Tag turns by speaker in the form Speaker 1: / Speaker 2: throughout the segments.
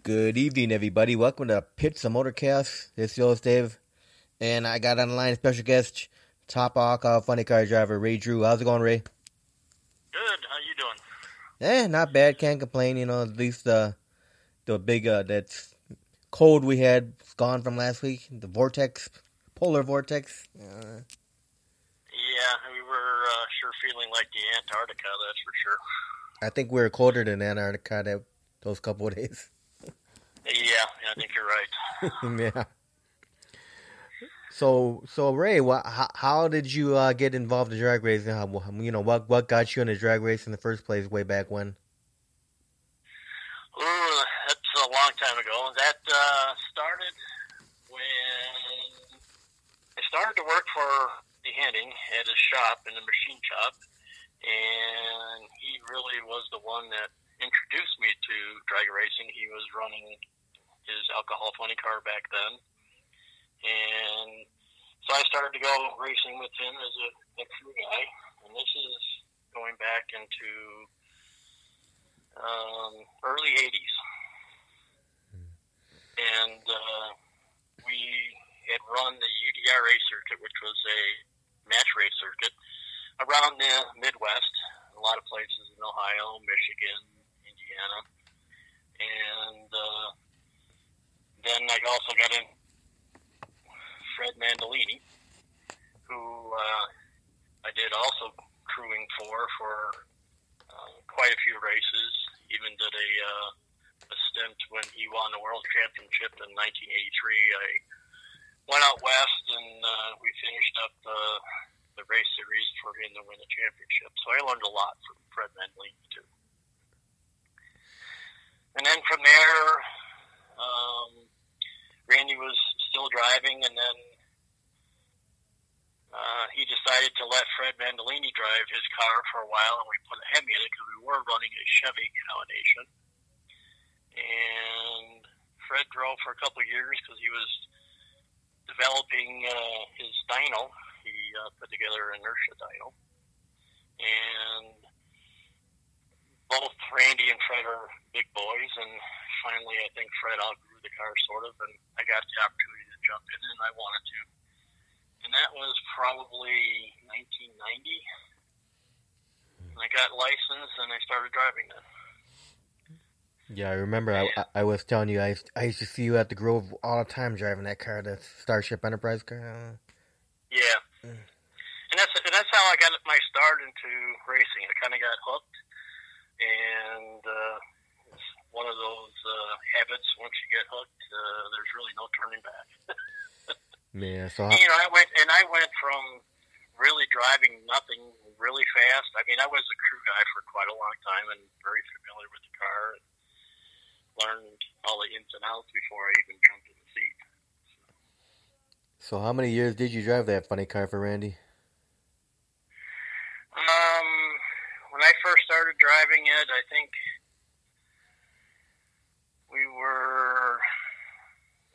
Speaker 1: Good evening, everybody. Welcome to Pits, a Motorcast. This is yours, Dave. And I got on the line special guest, top funny car driver, Ray Drew. How's it going, Ray?
Speaker 2: Good. How you doing?
Speaker 1: Not bad. Can't complain. At least the big that's cold we had is gone from last week. The vortex, polar vortex.
Speaker 2: Yeah, we were sure feeling like the Antarctica, that's for sure.
Speaker 1: I think we were colder than Antarctica those couple of days.
Speaker 2: Yeah, I think you're right.
Speaker 1: Yeah. So Ray, how did you get involved in drag racing? What got you into drag racing in the first place way back when?
Speaker 2: Ooh, that's a long time ago. That started when I started to work for the Henning at his shop, in the machine shop, and he really was the one that introduced me to drag racing. He was running his alcohol funny car back then. And so I started to go racing with him as a crew guy, and this is going back into early 80s. And we had run the UDR race circuit, which was a match race circuit, around the Midwest, a lot of places in Ohio, Michigan, Indiana. And then I also got in Fred Mandolini, who I did also crewing for quite a few races. Even did a stint when he won the World Championship in 1983. I went out west and we finished up the race series for him to win the championship. So I learned a lot from Fred Mandolini too. And then from there, Randy was still driving, and then he decided to let Fred Mandolini drive his car for a while, and we put a Hemi in it because we were running a Chevy combination. And Fred drove for a couple of years because he was developing his dyno. He put together an inertia dyno. And both Randy and Fred are big boys, and finally I think Fred outgrew the car sort of, and I got the opportunity to jump in, and I wanted to. And that was probably 1990. And I got licensed, and I started driving then.
Speaker 1: Yeah, I remember. I was telling you, I used to see you at the Grove all the time driving that car, the Starship Enterprise car.
Speaker 2: Yeah, and that's how I got my start into racing. I kind of got hooked, and it's one of those habits. Once you get hooked, there's really no turning back.
Speaker 1: Yeah, so
Speaker 2: I went from really driving nothing really fast. I mean, I was a crew guy for quite a long time and very familiar with the car. And learned all the ins and outs before I even jumped in the seat.
Speaker 1: So how many years did you drive that funny car for Randy?
Speaker 2: When I first started driving it, I think we were,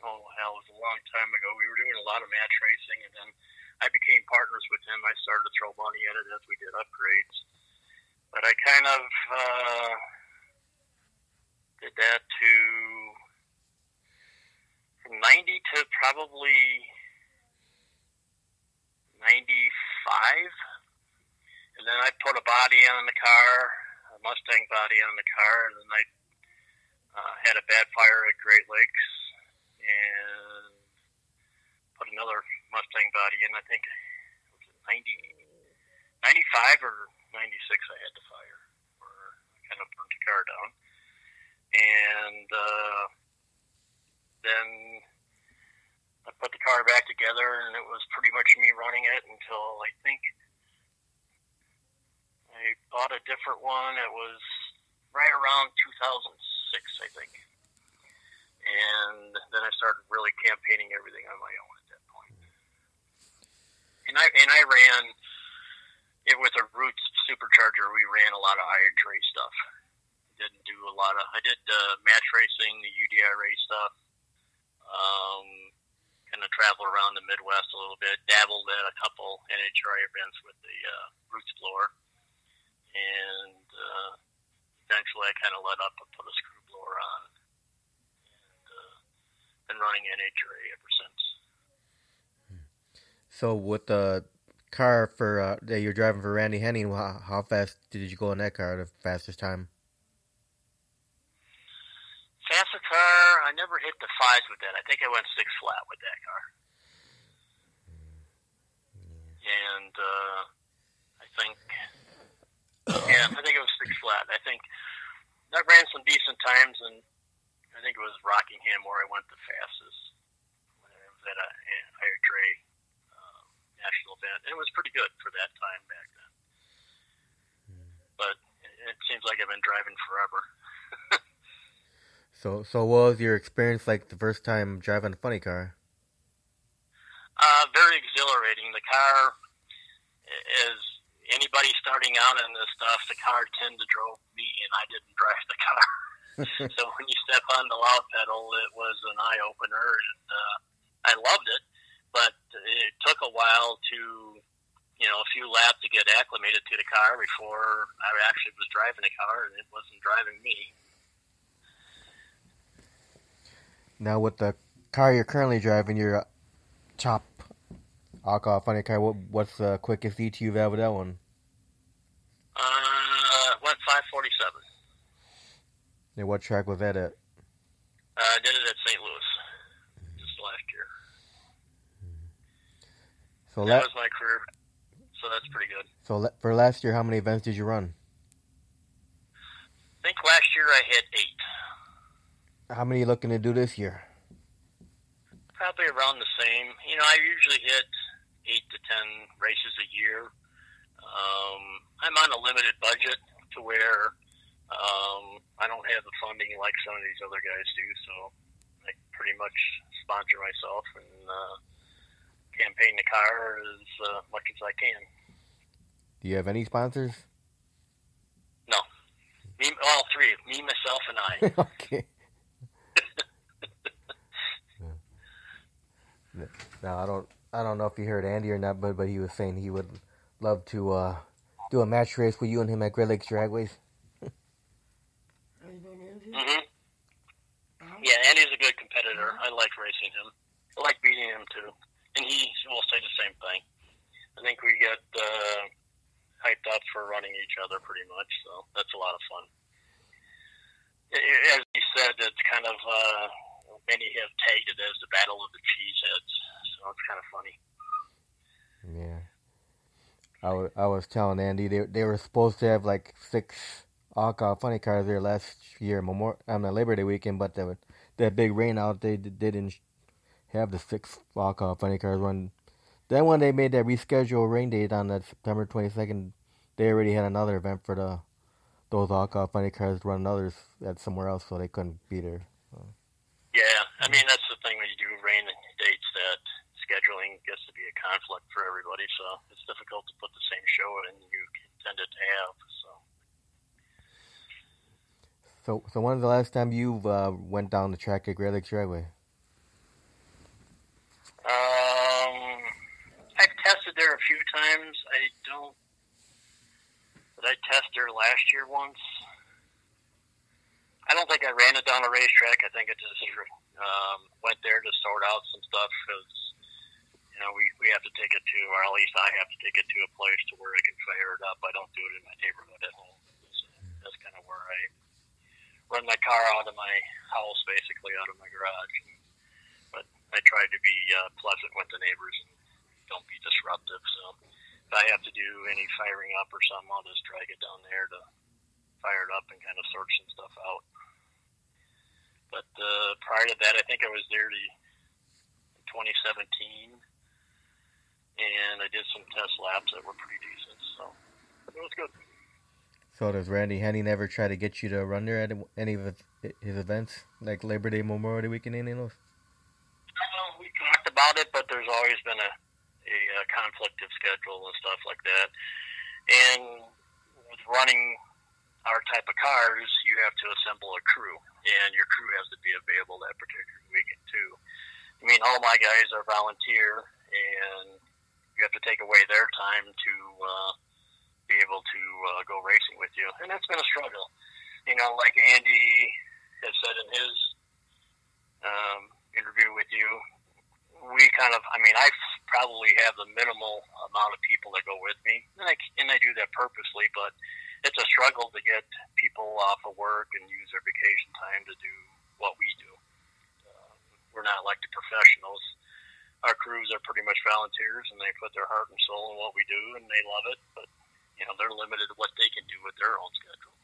Speaker 2: it was a long time ago. We were doing a lot of match racing, and then I became partners with him. I started to throw money at it as we did upgrades. But I kind of did that from 90 to probably 95. And then I put a body on the car, a Mustang body on the car, and then I had a bad fire at Great Lakes and put another Mustang body in. I think it was 95 or 96 I had the fire, where I kind of burnt the car down. And then I put the car back together, and it was pretty much me running it until I think I bought a different one. It was right around 2006, I think. And then I started really campaigning everything on my own at that point. And I ran it with a Roots supercharger. We ran a lot of iron tray stuff. Didn't do a lot of. I did match racing, the UDR race stuff. Kind of travel around the Midwest a little bit. Dabbled at a couple NHRA events with the Roots blower, and eventually I kind of let up and put a screw blower on. been running NHRA ever since.
Speaker 1: So with the car for that you're driving for Randy Henning, how fast did you go in that car? The fastest time?
Speaker 2: Fastest car, I never hit the fives with that. I think I went 6 flat with that car. And I think it was 6 flat. I think I ran some decent times, and I think it was Rockingham where I went the fastest. It was at a higher tray national event, and it was pretty good for that time back then. But it seems like I've been driving forever.
Speaker 1: So what was your experience like the first time driving a funny car?
Speaker 2: Very exhilarating. The car, as anybody starting out in this stuff, the car tended to drove me, and I didn't drive the car. So when you step on the loud pedal, it was an eye-opener, and I loved it. But it took a while to, a few laps to get acclimated to the car before I actually was driving the car, and it wasn't driving me.
Speaker 1: Now with the car you're currently driving, your top alcohol funny car, what's the quickest ET you've had with that one?
Speaker 2: Went 547.
Speaker 1: And what track was that at?
Speaker 2: I did it at St. Louis just last year.
Speaker 1: So
Speaker 2: that was my career, so that's pretty good.
Speaker 1: So for last year, how many events did you run?
Speaker 2: I think last year I hit 8.
Speaker 1: How many are you looking to do this year?
Speaker 2: Probably around the same. I usually hit 8 to 10 races a year. I'm on a limited budget to where I don't have the funding like some of these other guys do, so I pretty much sponsor myself and campaign the car as much as I can.
Speaker 1: Do you have any sponsors?
Speaker 2: No. All 3. Me, myself, and I.
Speaker 1: Okay. Now I don't know if you heard Andy or not, but he was saying he would love to do a match race with you and him at Great Lakes Dragways.
Speaker 2: Mm-hmm. Yeah, Andy's a good competitor. I like racing him. I like beating him too, and he will say the same thing. I think we get hyped up for running each other pretty much, so that's a lot of fun. As you said, it's kind of many have tagged it as the Battle of the Cheeseheads, so it's kind of funny.
Speaker 1: Yeah, I was telling Andy they were supposed to have like 6 alcohol funny cars there last year, on the Labor Day weekend, but that big rain out, they didn't have the 6 alcohol funny cars run. Then when they made that rescheduled rain date on that September 22nd, they already had another event for those alcohol funny cars to run others at somewhere else, so they couldn't be there.
Speaker 2: Yeah, I mean, that's the thing when you do rain dates, that scheduling gets to be a conflict for everybody, so it's difficult to put the same show in you intended to have.
Speaker 1: So when's the last time you went down the track at Great Lakes Dragway?
Speaker 2: I've tested there a few times. Did I test there last year once? I don't think I ran it down a racetrack. I think I just went there to sort out some stuff because, we have to take it to, or at least I have to take it to a place to where I can fire it up. I don't do it in my neighborhood at home. So that's kind of where I run my car out of my house, basically out of my garage. But I try to be pleasant with the neighbors and don't be disruptive. So if I have to do any firing up or something, I'll just drag it down there to fire it up and kind of sort some stuff out. But prior to that, I think I was there in 2017, and I did some test laps that were pretty decent, so it was good.
Speaker 1: So does Randy Henning ever try to get you to run there at any of his events, like Labor Day, Memorial Day weekend, any of those?
Speaker 2: We talked about it, but there's always been a conflict of schedule and stuff like that. And with running our type of cars, you have to assemble a crew, and your crew has to be available that particular weekend too. I mean, all my guys are volunteer, and you have to take away their time to be able to go racing with you, and that's been a struggle. Like Andy has said in his interview the minimal amount of people that go with me, and I do that purposely. But it's a struggle to get people off of work and use their vacation time to do what we do. We're not like the professionals. Our crews are pretty much volunteers, and they put their heart and soul in what we do, and they love it. But they're limited to what they can do with their own schedule.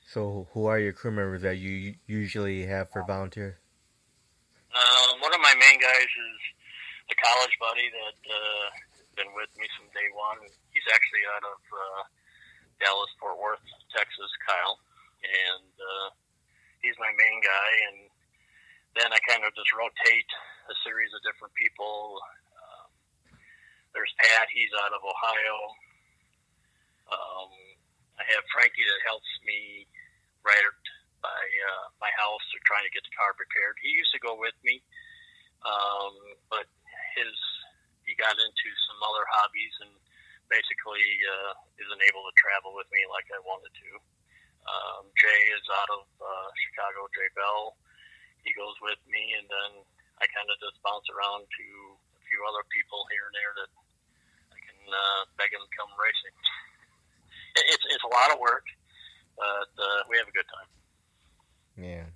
Speaker 1: So, who are your crew members that you usually have for volunteer?
Speaker 2: One of my main guys is a college buddy that has been with me from day one. He's actually out of Dallas, Fort Worth, Texas, Kyle, and he's my main guy. And then I kind of just rotate a series of different people. There's Pat, he's out of Ohio. I have Frankie that helps me right by my house. They're trying to get the car prepared. He used to go with me, but he got into some other hobbies and basically isn't able to travel with me like I wanted to. Jay is out of Chicago, Jay Bell. He goes with me, and then I kind of just bounce around to a few other people here and there that I can beg them to come racing. It's a lot of work, but we have a good time.
Speaker 1: Yeah.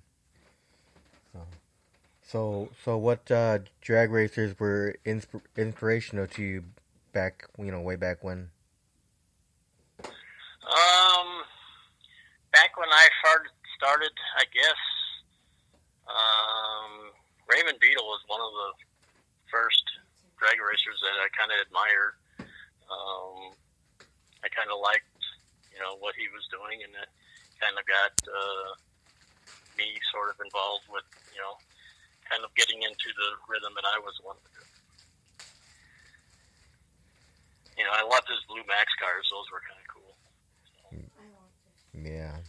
Speaker 1: So what drag racers were inspirational to you back, way back when?
Speaker 2: Back when I started, I guess, Raymond Beadle was one of the first drag racers that I kind of admired. I kind of liked, what he was doing, and it kind of got me sort of involved with, kind of getting into the rhythm that I was wanting to do. I loved his Blue Max cars; those were kind of cool.
Speaker 1: Yeah.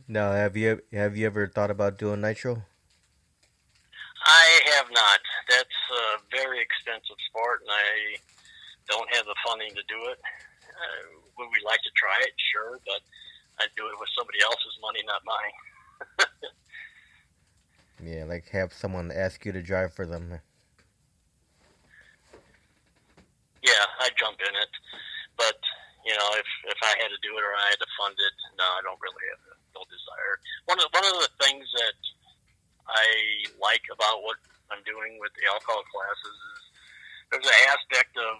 Speaker 1: Now, have you ever thought about doing nitro?
Speaker 2: I have not. That's a very expensive sport, and I don't have the funding to do it. Would we like to try it? Sure, but I'd do it with somebody else's money, not mine.
Speaker 1: Yeah, like have someone ask you to drive for them.
Speaker 2: Yeah, I'd jump in it, but if I had to do it or I had to fund it, no, I don't really have no desire. One of the things that I like about what I'm doing with the alcohol classes is there's an aspect of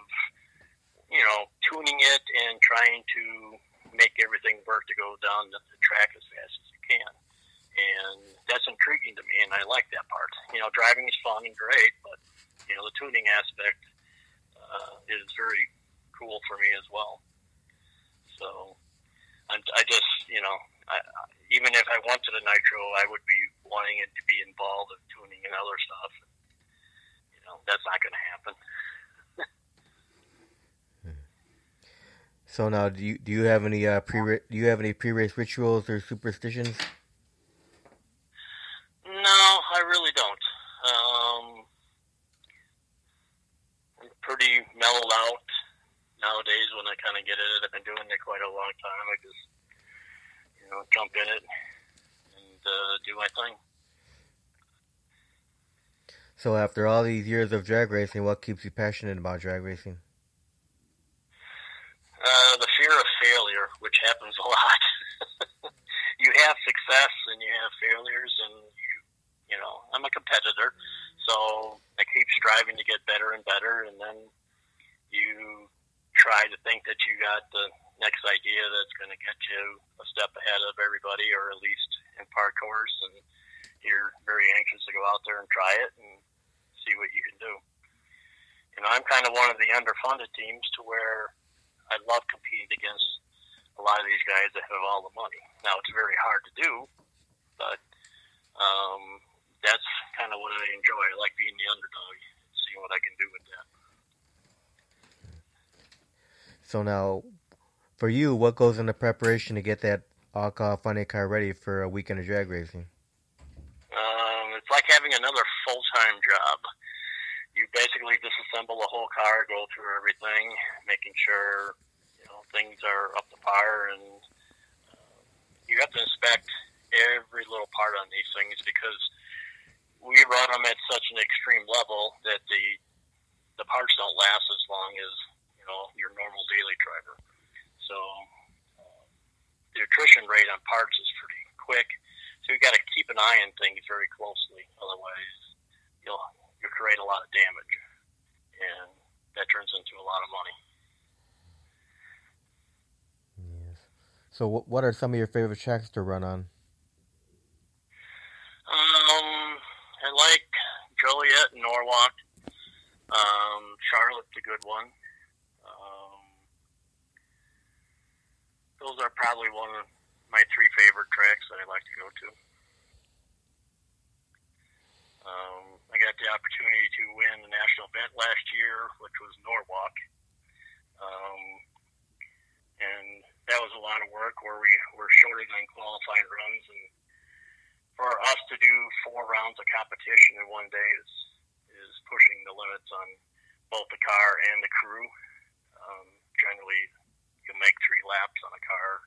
Speaker 2: tuning it and trying to make everything work to go down the track as fast as you can. And that's intriguing to me, and I like that part. Driving is fun and great, but, the tuning aspect is very cool for me as well. So I just, even if I went to the nitro, I would be wanting it to be involved in tuning and other stuff. That's not going to happen.
Speaker 1: So now, do you have any pre-race rituals or superstitions?
Speaker 2: No, I really don't. I'm pretty mellowed out nowadays when I kind of get it. I've been doing it quite a long time. I just, jump in it and do my thing.
Speaker 1: So after all these years of drag racing, what keeps you passionate about drag racing?
Speaker 2: The fear of failure, which happens a lot. You have success and you have failures, and I'm a competitor, so I keep striving to get better and better, and then you try to think that you got the next idea that's going to get you a step ahead of everybody, or at least in parkours, and you're very anxious to go out there and try it and see what you can do. I'm kind of one of the underfunded teams to where I love competing against a lot of these guys that have all the money. Now, it's very hard to do, but that's kind of what I enjoy. I like being the underdog, seeing what I can do with that.
Speaker 1: So now, for you, what goes into preparation to get that alcohol funny car ready for a weekend of drag racing?
Speaker 2: It's like having another full-time job. You basically disassemble the whole car, go through everything, making sure things are up to par, and you have to inspect every little part on these things, because we run them at such an extreme level that the parts don't last as long as your normal daily driver. So the attrition rate on parts is pretty quick. So you got to keep an eye on things very closely. Otherwise, you'll create a lot of damage, and that turns into a lot of money.
Speaker 1: Yes. So what are some of your favorite tracks to run on?
Speaker 2: I like Joliet and Norwalk. Charlotte's a good one. Those are probably one of my three favorite tracks that I like to go to. I got the opportunity to win the national event last year, which was Norwalk. And that was a lot of work where we were shorted on qualifying runs. And for us to do 4 rounds of competition in one day is pushing the limits on both the car and the crew. Generally, you'll make 3 laps on a car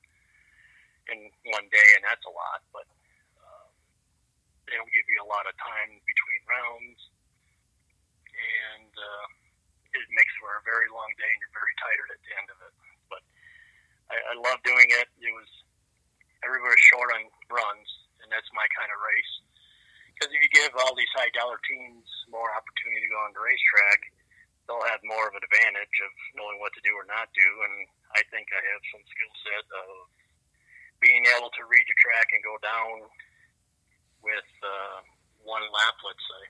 Speaker 2: in one day, and that's a lot, but they don't give you a lot of time between rounds, and it makes for a very long day, and you're very tired at the end of it. But I love doing it. Everybody's short on runs, and that's my kind of race. Because if you give all these high-dollar teams more opportunity to go on the racetrack, they'll have more of an advantage of knowing what to do or not do, and I think I have some skill set of being able to read the track and go down with 1 lap, let's say.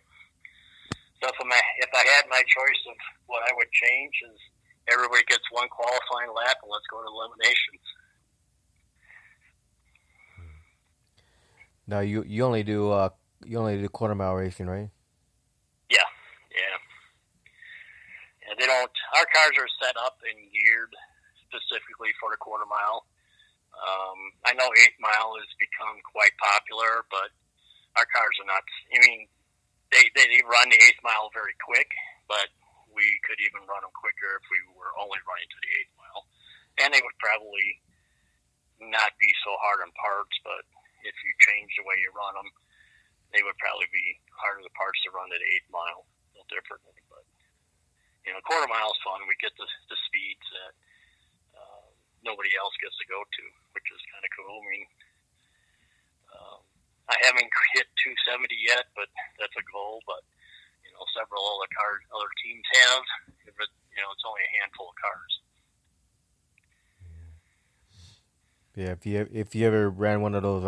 Speaker 2: So if I had my choice of what I would change is everybody gets 1 qualifying lap and let's go to eliminations.
Speaker 1: Now you only do quarter mile racing, right?
Speaker 2: Yeah. They don't. Our cars are set up and geared specifically for the quarter mile. I know 8 mile has become quite popular, but our cars are not. I mean, they run the 8 mile very quick, but we could even run them quicker if we were only running to the 8 mile. And they would probably not be so hard on parts, but if you change the way you run them, they would probably be harder the parts to run at 8 mile, a little differently. But quarter mile is fun. We get the speeds that nobody else gets to go to, which is kind of cool. I mean, I haven't hit 270 yet, but that's a goal. But several other teams have. But it's only a handful of cars.
Speaker 1: Yeah, if you ever ran one of those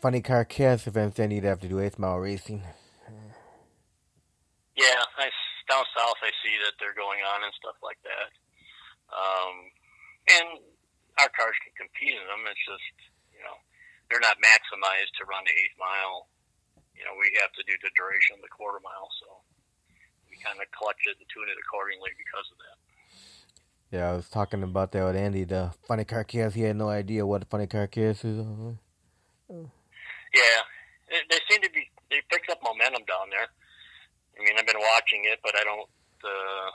Speaker 1: funny car chaos events, then you'd have to do 8 mile racing.
Speaker 2: Yeah, down south I see that they're going on and stuff like that. And our cars can compete in them. It's just, they're not maximized to run the 8 mile. We have to do the duration of the quarter mile, so we kind of clutch it and tune it accordingly because of that.
Speaker 1: Yeah, I was talking about that with Andy, the funny car chaos. He had no idea what funny car chaos is.
Speaker 2: Yeah, they seem to be, they picked up momentum down there. I mean, I've been watching it, but I don't, the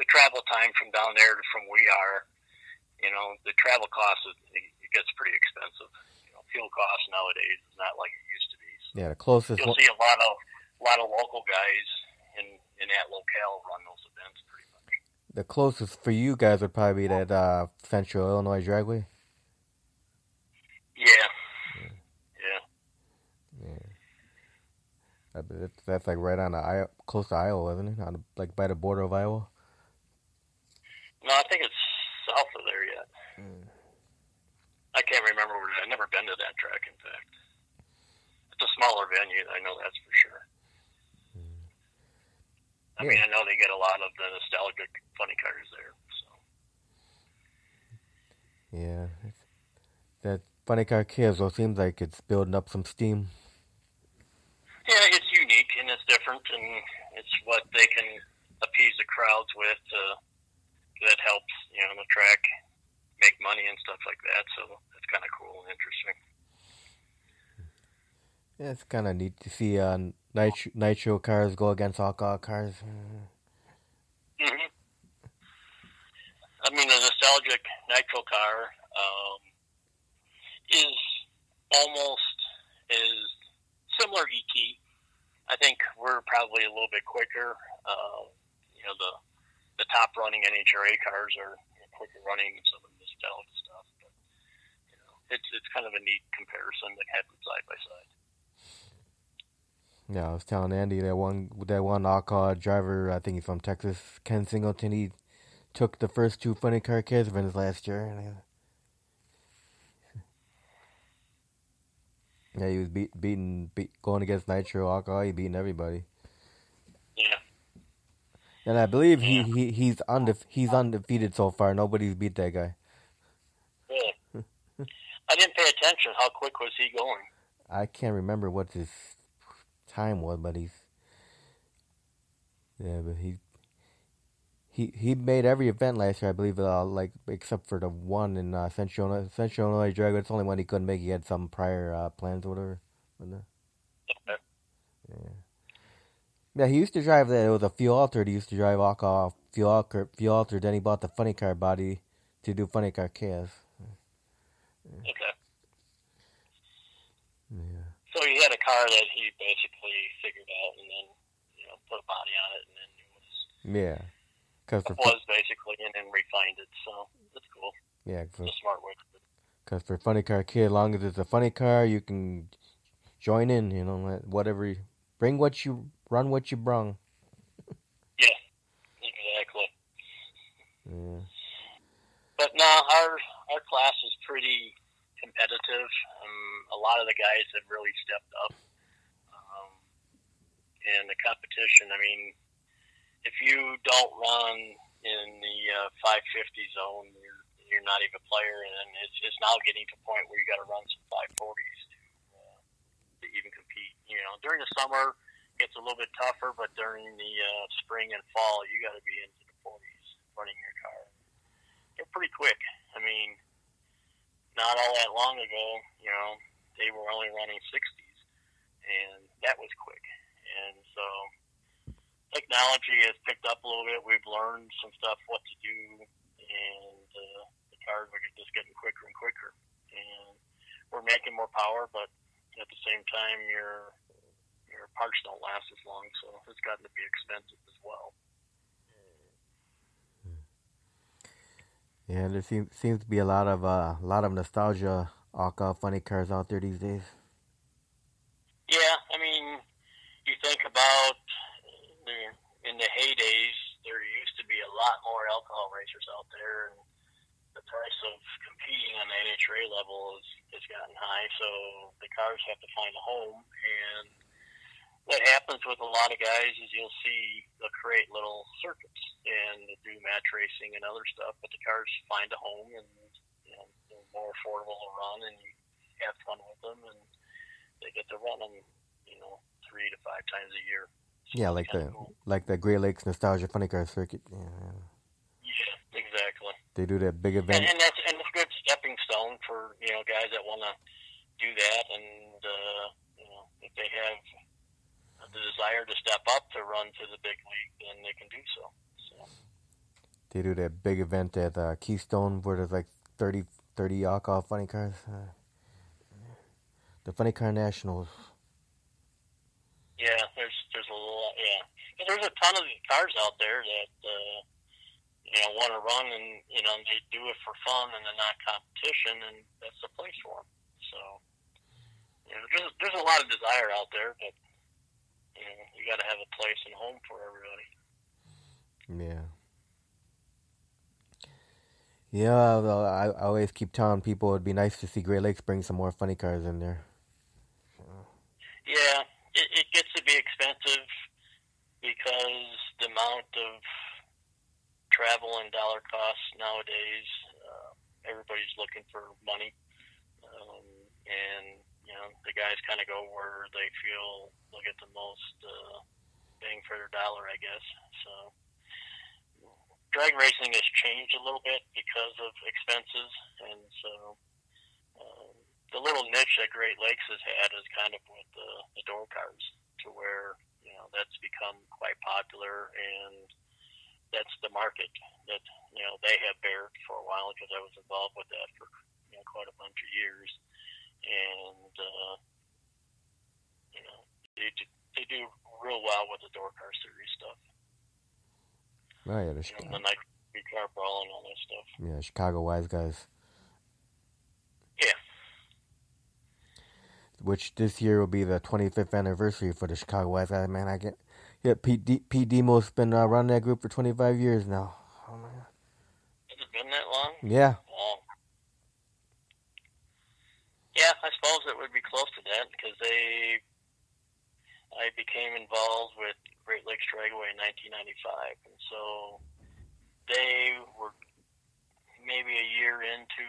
Speaker 2: travel time from down there to from we are, the travel cost, it gets pretty expensive. Fuel costs nowadays is not like it used to be. So
Speaker 1: yeah, the closest.
Speaker 2: You'll see a lot of local guys in that locale run those events pretty much.
Speaker 1: The closest for you guys would probably be that Central Illinois dragway.
Speaker 2: Yeah.
Speaker 1: That's like right on close to Iowa, isn't it? Like by the border of Iowa.
Speaker 2: No, I think it's south of there yet. I can't remember where. I've never been to that track. In fact, it's a smaller venue. I know that's for sure. I mean, I know they get a lot of the nostalgic funny cars there. So.
Speaker 1: Yeah, that funny car chaos seems like it's building up some steam.
Speaker 2: Yeah, it's unique and it's different, and it's what they can appease the crowds with. That helps, the track make money and stuff like that. So that's kind of cool and interesting.
Speaker 1: Yeah, it's kind of neat to see nitro cars go against alcohol cars.
Speaker 2: Mm-hmm. I mean, a nostalgic nitro car is almost as similar ET. I think we're probably a little bit quicker. The top running NHRA cars are quicker running than some of the nostalgia stuff. But, it's kind of a neat comparison that happens side by side.
Speaker 1: Yeah, I was telling Andy that one Alcoa driver, I think he's from Texas, Ken Singleton, he took the first 2 funny car kids events last year. Yeah, he was going against Nitro Alcoa, he beating everybody.
Speaker 2: Yeah.
Speaker 1: And I believe he's undefeated so far. Nobody's beat that guy.
Speaker 2: Really? I didn't pay attention. How quick was he going?
Speaker 1: I can't remember what his time was, but he made every event last year, I believe, except for the one in Central Illinois Drag. It's the only one he couldn't make. He had some prior plans or whatever.
Speaker 2: Okay.
Speaker 1: Yeah, he used to drive that. It was a fuel altered. He used to drive alcohol fuel altered. Then he bought the funny car body to do funny car chaos.
Speaker 2: Okay.
Speaker 1: Yeah.
Speaker 2: So he had a car that he basically figured out and then, put a body on it and then it was basically and then refined it. So that's cool.
Speaker 1: Yeah.
Speaker 2: It's a smart way to do it.
Speaker 1: Because for funny car kid, as long as it's a funny car, you can join in. Whatever. Run what you brung.
Speaker 2: Yeah. Exactly.
Speaker 1: Yeah.
Speaker 2: But no, our class is pretty competitive. A lot of the guys have really stepped up. And the competition, I mean, if you don't run in the 550 zone, you're not even a player. And it's now getting to a point where you got to run some 540s to even compete. During the summer, it gets a little bit tougher, but during the spring and fall, you got to be into the 40s running your car. They're pretty quick. I mean, not all that long ago, they were only running 60s, and that was quick. And so technology has picked up a little bit. We've learned some stuff, what to do, and the cars are just getting quicker and quicker. And we're making more power, but at the same time, your parts don't last as long, so it's gotten to be expensive as well.
Speaker 1: Yeah, there seems to be a lot of nostalgia alcohol funny cars out there these days.
Speaker 2: Yeah, I mean, you think about in the heydays, there used to be a lot more alcohol racers out there, and the price of competing on the NHRA level has gotten high, so the cars have to find a home. And what happens with a lot of guys is you'll see they'll create little circuits and do match racing and other stuff, but the cars find a home and they're more affordable to run, and you have fun with them, and they get to run them 3 to 5 times a year. So
Speaker 1: yeah, like the Great Lakes Nostalgia Funny Car Circuit.
Speaker 2: Yeah, exactly.
Speaker 1: They do that big event,
Speaker 2: and that's a good stepping stone for guys that want to do that, and if they have the desire to step up to run to the big league, then they can do so.
Speaker 1: They do that big event at Keystone where there's like 30 alcohol funny cars. The Funny Car Nationals.
Speaker 2: Yeah, there's a lot. Yeah, but there's a ton of cars out there that want to run, and they do it for fun and they're not competition, and that's the place for them. So there's a lot of desire out there, but you got to have a place and home for everybody.
Speaker 1: Yeah. Yeah, well, I always keep telling people it'd be nice to see Great Lakes bring some more funny cars in there.
Speaker 2: Yeah, it gets to be expensive because the amount of travel and dollar costs nowadays, everybody's looking for money. And, the guys kind of go where they feel they'll get the most bang for their dollar, I guess. So drag racing has changed a little bit because of expenses, and so the little niche that Great Lakes has had is kind of with the door cars, to where that's become quite popular, and that's the market that they have bared for a while, because I was involved with that for quite a bunch of years, and You know, they do real well with the door car series stuff.
Speaker 1: Oh yeah,
Speaker 2: The night car brawl and all that stuff.
Speaker 1: Yeah, Chicago Wise Guys.
Speaker 2: Yeah.
Speaker 1: Which this year will be the 25th anniversary for the Chicago Wise Guys. Man, Pete Demo's been running that group for 25 years now. Oh my God.
Speaker 2: Has it been that long?
Speaker 1: Yeah.
Speaker 2: Wow. Yeah, I suppose it would be close to that because I became involved with Great Lakes Dragway in 1995, and so they were maybe a year into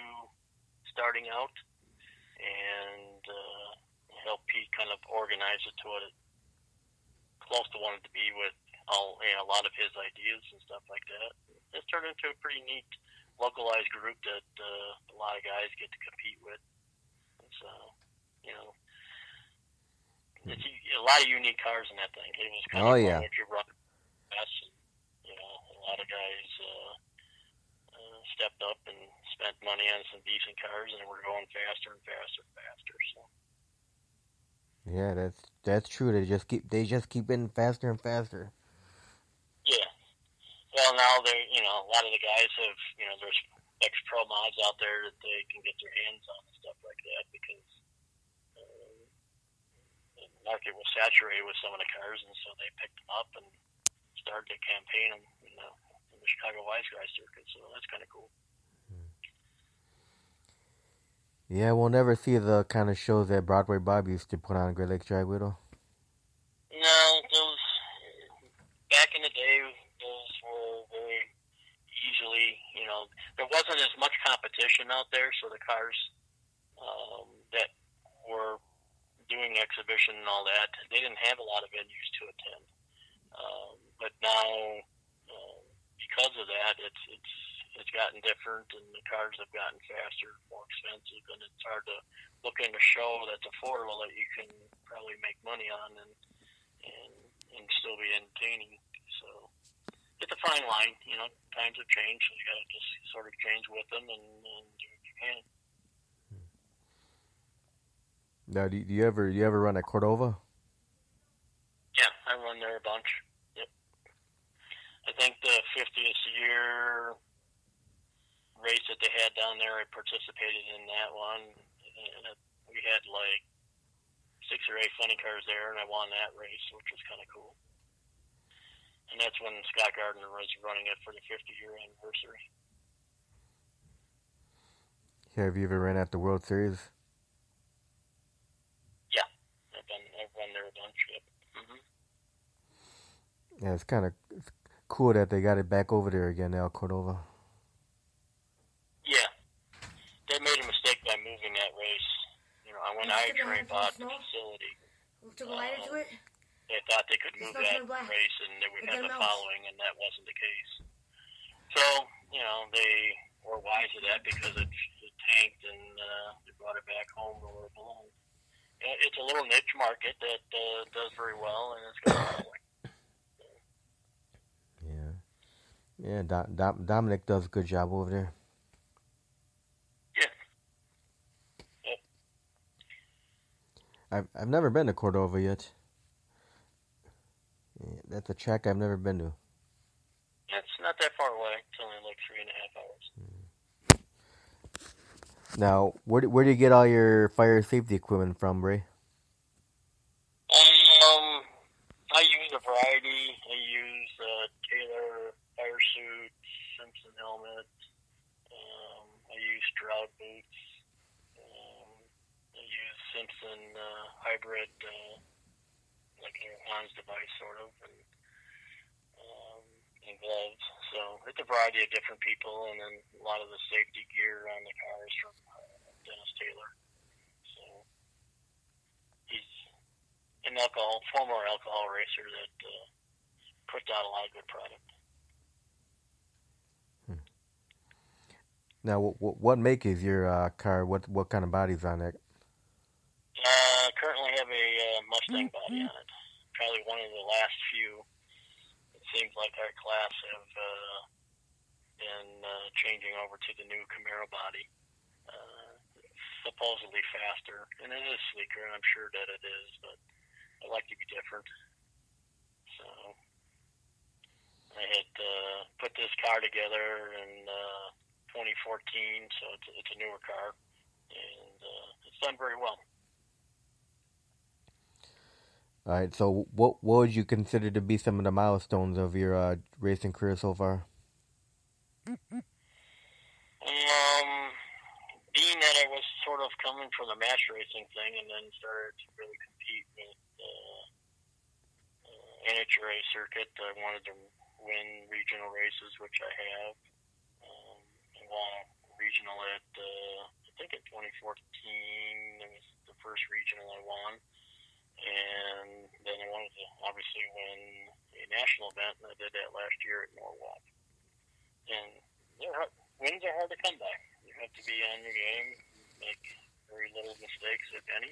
Speaker 2: starting out, and helped Pete kind of organize it to what it close to wanted to be with a lot of his ideas and stuff like that. It's turned into a pretty neat localized group that a lot of guys get to compete with. And so, it's a lot of unique cars in that thing. It was kind of fun if you run fast. And, a lot of guys stepped up and spent money on some decent cars, and we're going faster and faster and faster. So.
Speaker 1: Yeah, that's true. They just keep getting faster and faster.
Speaker 2: Yeah. Well, now a lot of the guys have, there's ex-pro mods out there that they can get their hands on and stuff like that because the market was saturated with some of the cars, and so they picked them up and started to campaign them in the Chicago Wise Guys circuit. So that's kind of cool.
Speaker 1: Yeah, we'll never see the kind of shows that Broadway Bob used to put on Great Lakes Dragway, though.
Speaker 2: No, those back in the day, those were very easily, there wasn't as much competition out there, so the cars that were doing exhibition and all that, they didn't have a lot of venues to attend. But now, because of that, it's gotten different, and the cars have gotten faster, more expensive, and it's hard to look in a show that's affordable that you can probably make money on and still be entertaining. So it's a fine line. Times have changed, so you got to just sort of change with them and do what you can.
Speaker 1: Now, do you ever run at Cordova?
Speaker 2: Yeah, I run there a bunch. Yep. I think the 50th year race that they had down there, I participated in that one. And we had like 6 or 8 funny cars there, and I won that race, which was kind of cool. And that's when Scott Gardner was running it for the 50-year anniversary.
Speaker 1: Have you ever ran at the World Series?
Speaker 2: Yeah, I've run there a bunch. Yep. Mm-hmm.
Speaker 1: Yeah, it's kind of cool that they got it back over there again now, Cordova.
Speaker 2: Yeah, they made a mistake by moving that race. When I bought the facility, they thought they could move that race and they would have the following, and that wasn't the case. So, they were wise to that because it tanked, and they brought it back home where it belonged. It's a little niche market that does very well, and it's got a following.
Speaker 1: Yeah, Dominic does a good job over there. I've never been to Cordova yet. Yeah, that's a track I've never been to.
Speaker 2: It's not that far away. It's only like 3.5 hours.
Speaker 1: Now, where do you get all your fire safety equipment from, Ray?
Speaker 2: I use a variety. I use Taylor fire suit, Simpson helmet. I use Stroud boots. I use Simpson hybrid, like Hans device sort of, and gloves. So it's a variety of different people, and then a lot of the safety gear on the cars from Dennis Taylor. So he's an former alcohol racer that puts out a lot of good product.
Speaker 1: Now, what make is your car? What kind of body's on it?
Speaker 2: Currently have a Mustang body on it. Probably one of the last few. It seems like our class have been changing over to the new Camaro body. Supposedly faster, and it is sleeker, and I'm sure that it is, but I like to be different. So I had put this car together in 2014, so it's a newer car, and it's done very well.
Speaker 1: All right. So what would you consider to be some of the milestones of your racing career so far?
Speaker 2: Being that I was sort of coming from the match racing thing, and then started to really compete with NHRA circuit, I wanted to win regional races, which I have. I won regional at I think in 2014. It was the first regional I won. And then I wanted to obviously win a national event, and I did that last year at Norwalk. And wins are hard to come by. You have to be on your game, make very little mistakes, if any,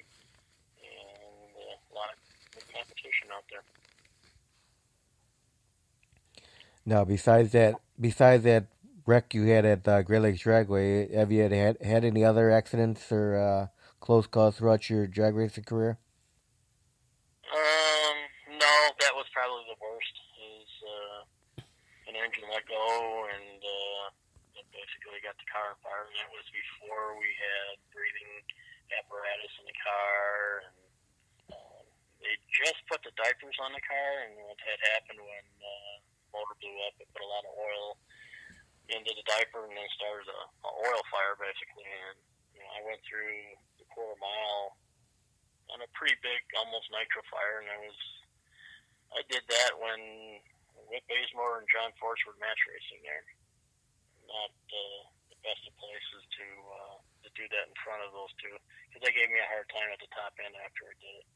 Speaker 2: and a lot of good competition out there.
Speaker 1: Now, besides that wreck you had at Great Lakes Dragway, have you had any other accidents or close calls throughout your drag racing career?
Speaker 2: No, that was probably the worst. Is an engine let go, and it basically got the car on fire. And that was before we had breathing apparatus in the car, and they just put the diapers on the car. And what had happened when the motor blew up, it put a lot of oil into the diaper, and then started a oil fire basically. And I went through the quarter mile on a pretty big, almost nitro fire, and I did that when Whit Bazemore and John Force were match racing there. Not the best of places to do that in front of those two, because they gave me a hard time at the top end after I did it.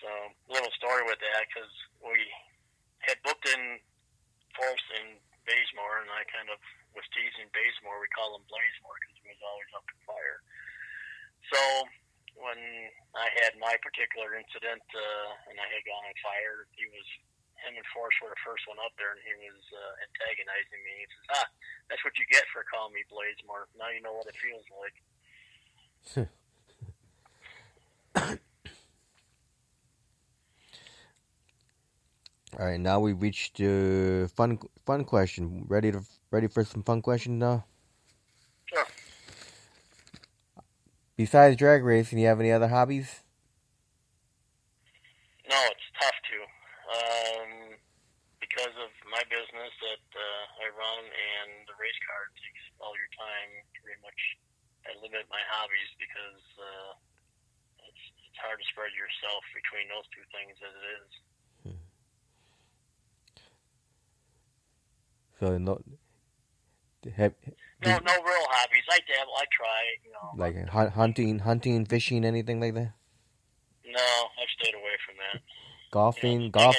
Speaker 2: So, little story with that, because we had booked in Force and Bazemore, and I kind of was teasing Bazemore. We call him Blazemore because he was always up to fire. So when I had my particular incident and I had gone on fire, him and Force were the first one up there, and he was antagonizing me. He says, that's what you get for calling me Blazemore. Now you know what it feels like.
Speaker 1: All right, now we reached the fun question. Ready for some fun questions now?
Speaker 2: Sure.
Speaker 1: Besides drag racing, you have any other hobbies?
Speaker 2: No, it's tough to. Because of my business that I run and the race car takes all your time, pretty much I limit my hobbies because it's hard to spread yourself between those two things as it is.
Speaker 1: So no
Speaker 2: real hobbies. I dabble, I try,
Speaker 1: like hunting, fishing, anything like that?
Speaker 2: No, I've stayed away from that.
Speaker 1: Golfing.
Speaker 2: I was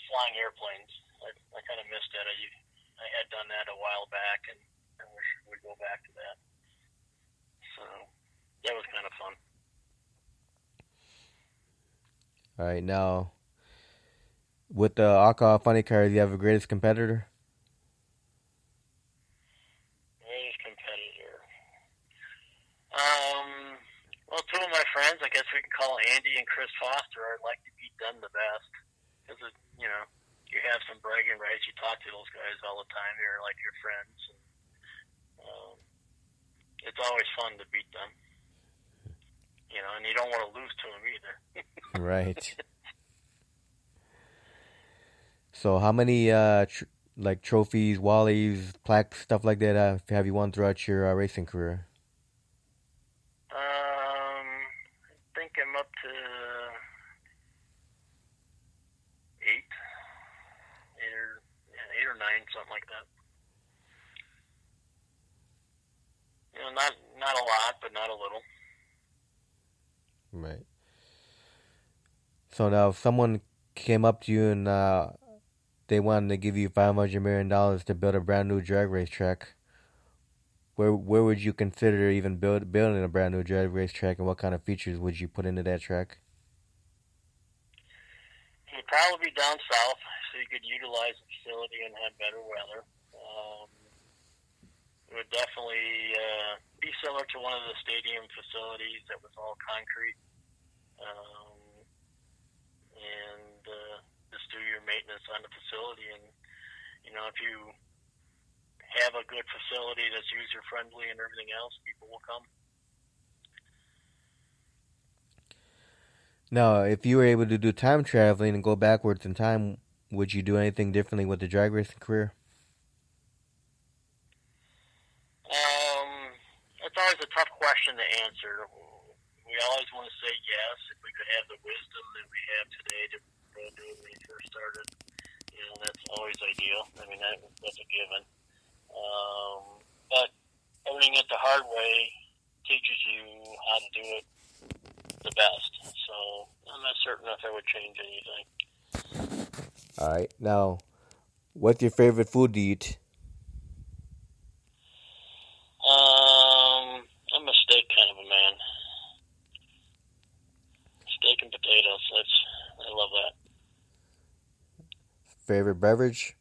Speaker 2: flying airplanes. I kind of missed that. I had done that a while back, and I wish we'd go back to that. So that was kind of fun.
Speaker 1: All right, now with the alcohol funny cars, you have a greatest competitor?
Speaker 2: Greatest competitor. Well, two of my friends, I guess we can call Andy and Chris Foster. I'd like to beat them the best. Because, you have some bragging rights. You talk to those guys all the time. They're like your friends. And, it's always fun to beat them. And you don't want to lose to them either.
Speaker 1: Right. So how many trophies, wallies, plaques, stuff like that have you won throughout your racing career?
Speaker 2: I think I'm up to 8 or 9, something like that. Not a lot, but not a little.
Speaker 1: Right. So now, if someone came up to you and they wanted to give you $500 million to build a brand new drag race track, where would you consider even building a brand new drag race track, and what kind of features would you put into that track?
Speaker 2: It'd probably be down south, so you could utilize the facility and have better weather. It would definitely be similar to one of the stadium facilities that was all concrete. um, and just do your maintenance on the facility. And if you have a good facility that's user friendly and everything else, people will come.
Speaker 1: Now, if you were able to do time traveling and go backwards in time, would you do anything differently with the drag racing career?
Speaker 2: It's always a tough question to answer. We always want to say yes if we could have the wisdom that we have today to go do it when we first started. That's always ideal. I mean, that's a given. But learning it the hard way teaches you how to do it the best. So I'm not certain if I would change anything.
Speaker 1: All right. Now, what's your favorite food to eat?
Speaker 2: I'm a steak kind of a man. Steak and potatoes. I love that.
Speaker 1: Favorite beverage?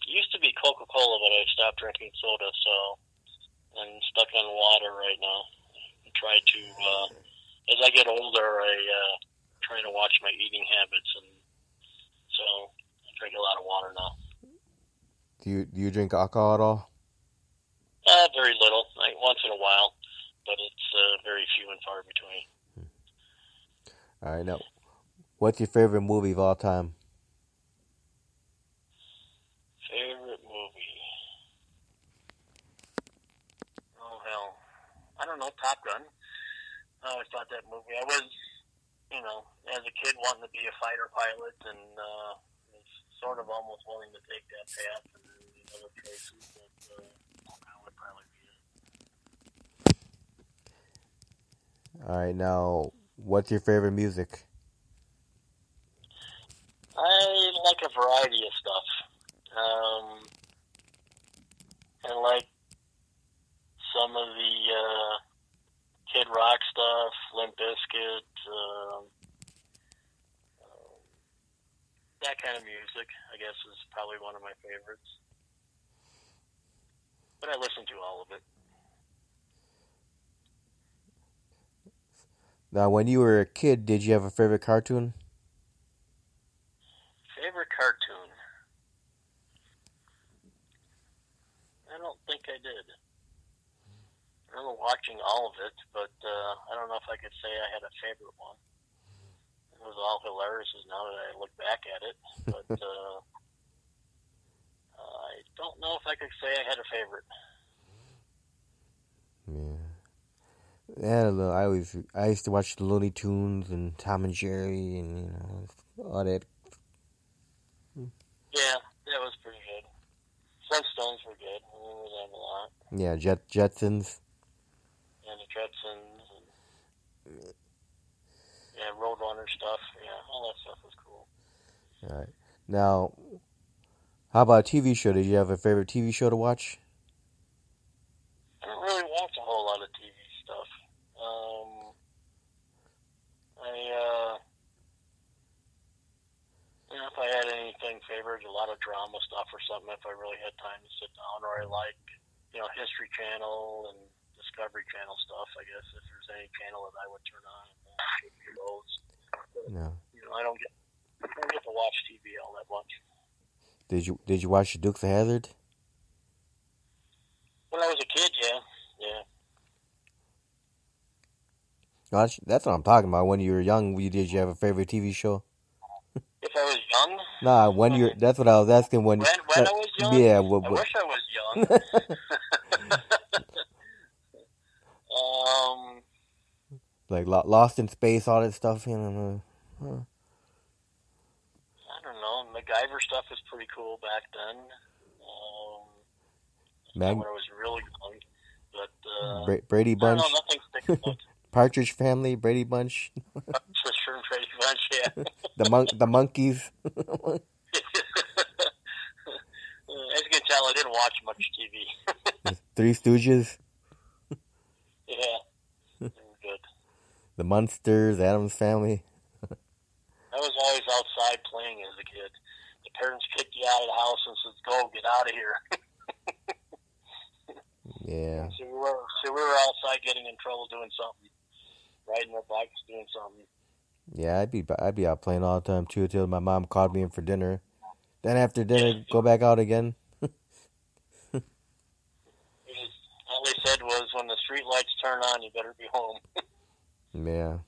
Speaker 2: Used to be Coca-Cola, but I stopped drinking soda, so I'm stuck on water right now. I try to, as I get older, I try to watch my eating habits, and so I drink a lot of water now.
Speaker 1: Do you drink alcohol at all?
Speaker 2: Very little, like once in a while, but it's very few and far between.
Speaker 1: All right, now, what's your favorite movie of all time?
Speaker 2: Favorite movie? Oh, hell. I don't know, Top Gun. I always thought that movie. I was, as a kid wanting to be a fighter pilot, and was sort of almost willing to take that path and the other choices, but that would probably be it.
Speaker 1: All right, now, what's your favorite music?
Speaker 2: I like a variety of stuff. I like some of the Kid Rock stuff, Limp Bizkit, that kind of music, I guess, is probably one of my favorites. But I listen to all of it.
Speaker 1: Now, when you were a kid, did you have a favorite cartoon?
Speaker 2: Favorite cartoon? I don't think I did. I remember watching all of it, but I don't know if I could say I had a favorite one. It was all hilarious now that I look back at it, but I don't know if I could say I had a favorite.
Speaker 1: Yeah, I don't know. I used to watch the Looney Tunes and Tom and Jerry and all that.
Speaker 2: Yeah, that was pretty good. Flintstones were good. I remember them a lot.
Speaker 1: Yeah, Jetsons.
Speaker 2: And the Jetsons. And, yeah, Roadrunner stuff. Yeah, all that stuff was cool.
Speaker 1: All right. Now, how about a TV show? Did you have a favorite TV show to watch?
Speaker 2: I don't really watch a whole lot of TV stuff. If I had anything favored, a lot of drama stuff or something, if I really had time to sit down, or I like, History Channel and Discovery Channel stuff, I guess, if there's any channel that I would turn on and those. But,
Speaker 1: No.
Speaker 2: I don't get to watch TV all that much.
Speaker 1: Did you watch the Dukes of Hazzard?
Speaker 2: When I was a kid, yeah.
Speaker 1: That's what I'm talking about. When you were young, did you have a favorite TV show?
Speaker 2: If I was young?
Speaker 1: Nah, when you're. That's what I was asking. When
Speaker 2: I was young?
Speaker 1: Yeah.
Speaker 2: I wish I was young.
Speaker 1: Like Lost in Space, all that stuff.
Speaker 2: I don't know. MacGyver stuff was pretty cool back then. When I was really young. But,
Speaker 1: Brady Bunch.
Speaker 2: I don't know, nothing sticks out.
Speaker 1: Partridge Family, Brady Bunch.
Speaker 2: Brady Bunch, yeah.
Speaker 1: the Monkeys.
Speaker 2: As you can tell, I didn't watch much TV.
Speaker 1: Three Stooges.
Speaker 2: Yeah, they were good.
Speaker 1: The Munsters, Addams Family.
Speaker 2: I was always outside playing as a kid. The parents kicked you out of the house and said, "Go, get out of here."
Speaker 1: Yeah. Yeah.
Speaker 2: So we were outside getting in trouble doing something, riding our bikes, doing something.
Speaker 1: Yeah, I'd be out playing all the time too till my mom called me in for dinner. Then after
Speaker 2: Yeah.
Speaker 1: dinner, go back out again.
Speaker 2: All they said was, when the street lights turn on, you better be home.
Speaker 1: Yeah.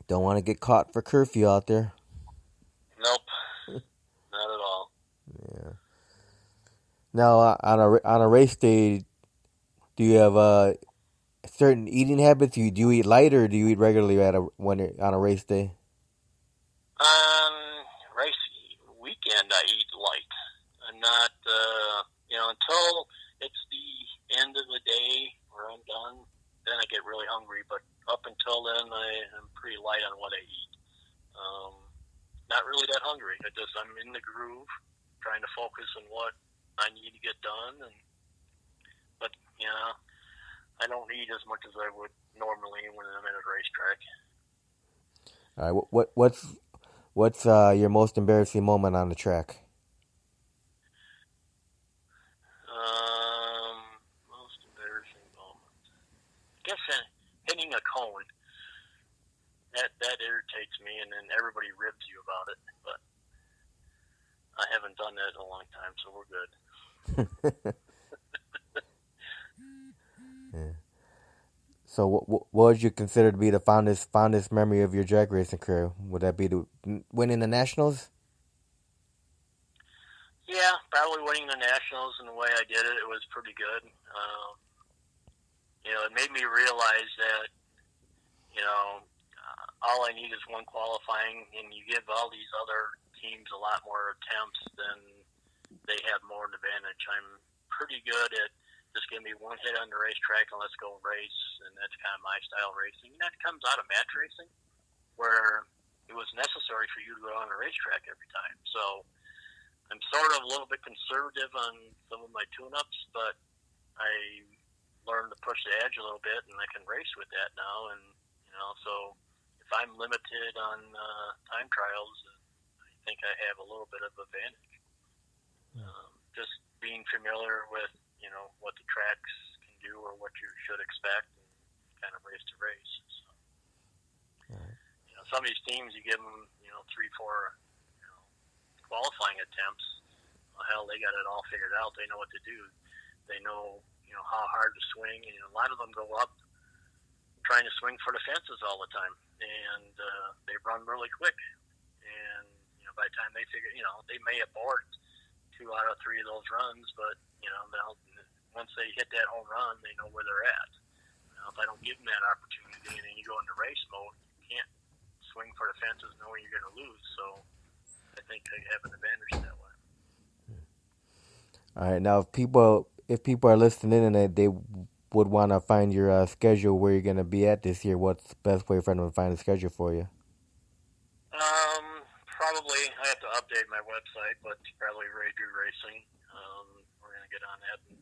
Speaker 1: Don't want to get caught for curfew out there.
Speaker 2: Nope, not at all.
Speaker 1: Yeah. Now on a race day, do you have certain eating habits? Do you eat light or do you eat regularly when you're on a race day?
Speaker 2: Race weekend, I eat light. I'm not, until it's the end of the day where I'm done, then I get really hungry. But up until then, I'm pretty light on what I eat. Not really that hungry. I'm in the groove, trying to focus on what I need to get done. But I don't eat as much as I would normally when I'm at a racetrack.
Speaker 1: All right. What's your most embarrassing moment on the track?
Speaker 2: Most embarrassing moment. I guess hitting a cone. That irritates me, and then everybody ribs you about it. But I haven't done that in a long time, so we're good.
Speaker 1: Yeah. So, what would you consider to be the fondest memory of your drag racing career? Would that be winning the nationals?
Speaker 2: Yeah, probably winning the nationals, and the way I did it, it was pretty good. It made me realize that all I need is one qualifying, and you give all these other teams a lot more attempts, then they have more of an advantage. I'm pretty good at just give me one hit on the racetrack and let's go race, and that's kind of my style racing. And that comes out of match racing, where it was necessary for you to go on a racetrack every time. So I'm sort of a little bit conservative on some of my tune-ups, but I learned to push the edge a little bit, and I can race with that now. And so if I'm limited on time trials, I think I have a little bit of advantage. Just being familiar with what the tracks can do or what you should expect, and kind of race to race. So, some of these teams, you give them 3-4 qualifying attempts. Well, hell, they got it all figured out. They know what to do. They know how hard to swing, and a lot of them go up trying to swing for the fences all the time, and they run really quick. And by the time they figure, they may have bored 2 out of 3 of those runs, but once they hit that home run, they know where they're at. If I don't give them that opportunity, and then you go into race mode, you can't swing for the fences knowing you're going to lose. So I think they have an advantage that way.
Speaker 1: All right, now if people are listening and they would want to find your schedule where you're going to be at this year, what's the best way for them to find a schedule for you?
Speaker 2: Probably I have to update my website, but probably Ray Drew Racing. We're going to get on that, and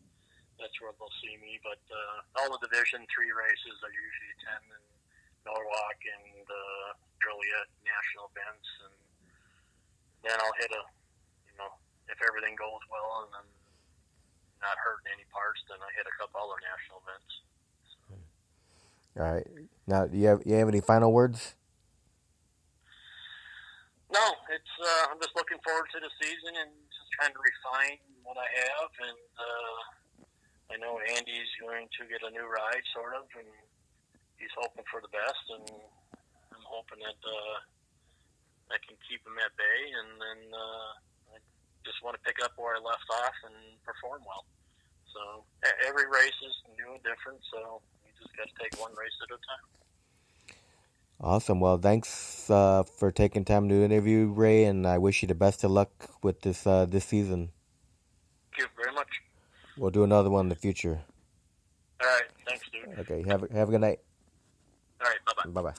Speaker 2: that's where they'll see me. But all the Division 3 races are usually attend in Norwalk and Joliet national events, and then I'll hit if everything goes well and I'm not hurting any parts, then I hit a couple other national events. So.
Speaker 1: All right. Now, do you have any final words?
Speaker 2: No, it's I'm just looking forward to the season and just trying to refine what I have. And I know Andy's going to get a new ride, sort of, and he's hoping for the best. And I'm hoping that I can keep him at bay. And then I just want to pick up where I left off and perform well. So every race is new and different. So you just got to take one race at a time.
Speaker 1: Awesome. Well, thanks for taking time to interview, Ray, and I wish you the best of luck with this season.
Speaker 2: Thank you very much.
Speaker 1: We'll do another one in the future.
Speaker 2: All right. Thanks, dude.
Speaker 1: Okay. Have a good night.
Speaker 2: All right. Bye-bye.
Speaker 1: Bye-bye.